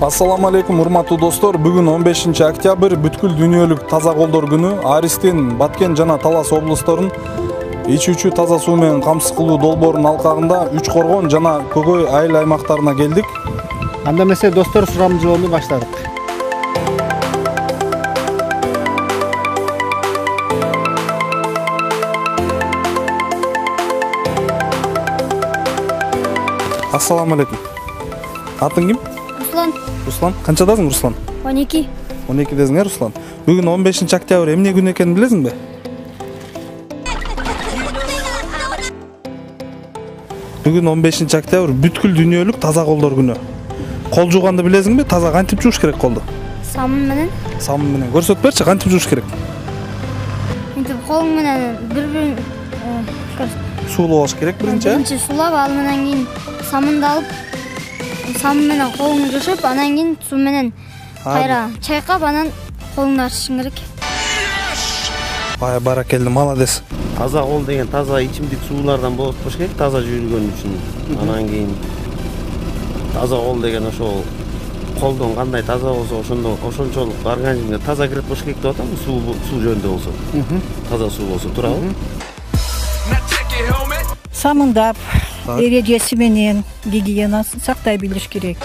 Assalamu алейкум, урматтуу достор. Бүгүн 15 октябрь бүткүл дүйнөлүк таза колдор күнү. Аристин, Баткен жана Талас облусторунун ичүүчү таза суу менен камсыз кылуу долбоорунун алкагында Үч Коргон жана Көгөй айыл аймактарына келдик. Анда эмесе достор, сурамыз жолу баштадык. Assalamu алейкум. Атың ким? Руслан. Руслан. Канчадасың, Руслан? 12. 12десиң, Руслан. Бүгүн 15 октябрь эмне күнү экенин билесиңби? Бүгүн 15 октябрь бүткүл дүйнөлүк таза колдор күнү. Кол жууганды билесиңби? Таза кантип жууш керек колду? Самын менен. Самын менен. Көрсөтүп берчи, кантип жууш керек? Мынтип колуң менен бир-бирин Суулап алыш керек биринчи. Биринчи суулап, ал менен кийин самынды алып, самын менен колуңду жуушуп, анан кийин суу менен кайра чайкап, анан колуңду ачышың керек. Баракелде, молодец. Таза кол деген таза ичимдик суулардан болуш керек, таза жүйүлгөн үчүн. Анан кийин таза кол деген ошол колдон кандай таза болсо, ошончолук организмге таза кирип болуш керек деп атам, суу жөнүндө болсо. Таза суу болсо турабы? Самындап, эрежеси менен гигиенасын сактай билиш керек.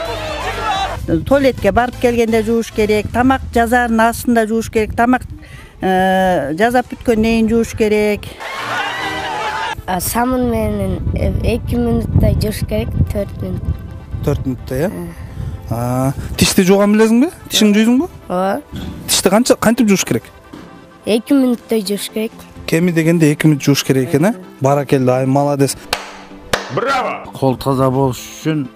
Туалетке барып келгенде жууш керек, тамак жазаардын астында жууш керек, тамак жазап бүткөндөн кийин жууш керек. Самын менен 2 минуттай жууш керек, 4 минут. 4 минутта, э? Тишти жууган билесиңби? Тишиңди жуйсуңбу? Ооба. Тишти кантип жууш керек? 2 минуттай жууш керек. Кеми дегенде 2 минут жууш керек экен, э? Баракелде, ай молодец. Браво! Кол таза болуш үчүн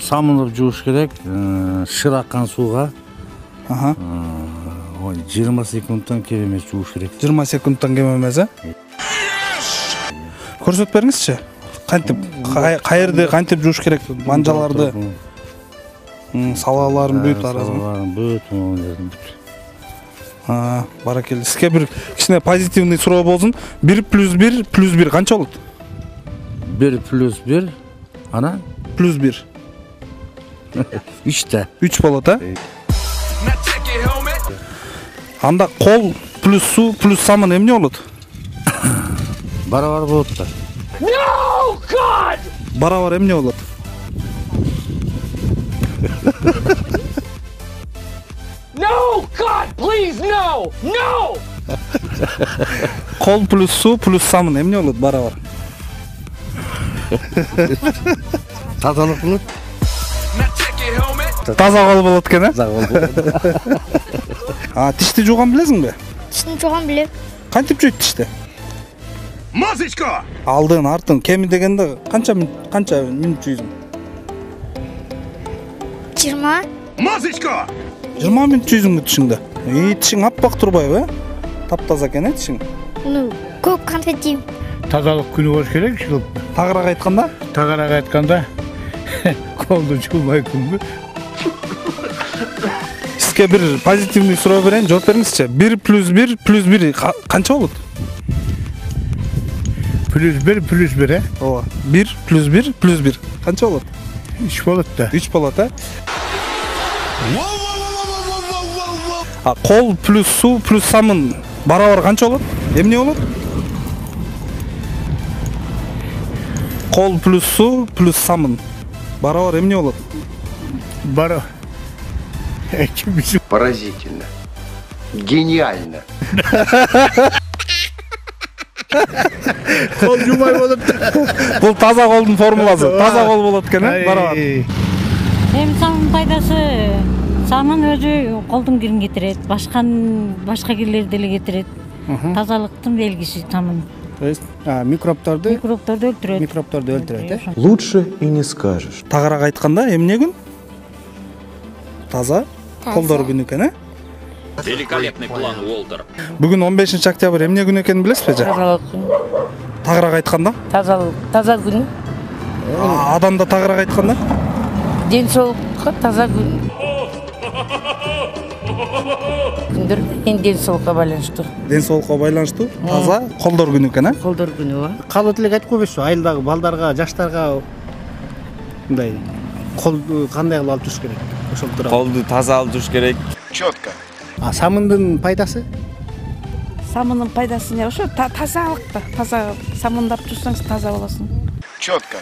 самынып жууш керек, шыр аккан сууга. 20 секундтан кем эмес жууш керек. 20 секундтан кем эмес, э? Көрсөтүп бериңизчи. Кантип, кайерде кантип жууш керек? Манжаларды, салаларын бүт аразын. Салаларын бүт. Баракелде. Сизге бир кичине позитивный суроо болсун. 1 + 1 + 1 канча болот? 1 + 1, ана? + 1. 3 да. 3 болот, э? Анда кол плюс суу плюс самын эмне болот? Барабар болот да. No, God! Барабар эмне болот? No, God, please, no! No! Кол плюс суу плюс самын эмне болот барабар? Тазалык болот. Таза кол болот экен, э? Таза кол болот. Тишти жууган билесиңби? Тишти жууган билем. Кантип жуйт тишти? Масочка! Алдын, артын, кеми дегенде канча минут жуйсуң? 20. Масочка! 20 минут жуйсуңбу тишиңди? Тишиң аппак турбайбы, э? Таптаза экен, э, тишиң? Көп конфет жейм. Тазалык күнү болуш керек, ушул. Тагыраак айтканда? Тагыраак айтканда колду жуубай күнгү. Сизге бир позитивный суроо берейин, жооп бериңизчи. 1 + 1 + 1 канча болот? +1 + 1, э? Ооба. 1 + 1 + 1 канча болот? 3 болот да. 3 болот, э? Кол плюс суу плюс самын барабар канча болот? Эмне болот? Кол плюс суу плюс самын барабар эмне болот? Поразительно. Гениально. Кол жуубай болот. Бул таза колдун формуласы. Таза кол болот экен, э? Барабар. Самын пайдасы, самын өзү колдун кирин кетирет, башка кирлерди деле кетирет. Тазалыктын белгиси самын. То есть микробторду өлтүрөт, э? Лучше и не скажешь. Тагыраак айтканда эмне күн? Таза колдор күнү экен, э? Великолепный план, Уолтер. Бүгүн 15 октябрь эмне күнү экенин билесизби же? тазалык күнү. Тагыраак айтканда? Таза күнү. Адамда тагыраак айтканда? Ден соолукка таза күн. Күндөр ден соолукка байланыштуу. Ден соолукка байланыштуу таза колдор күнү экен, э? Колдор күнү ба? калып элек айтып койбойсузбу, айылдагы балдарга, жаштарга мындай кол кандай кылып алып жүрүш керек? ошол тууралуу. Колду таза алып жууш керек. Четко. Самындын пайдасы? Самынын пайдасы эмне? Ошо тазалык да. Таза самындап турсаң таза болосуң. Четко.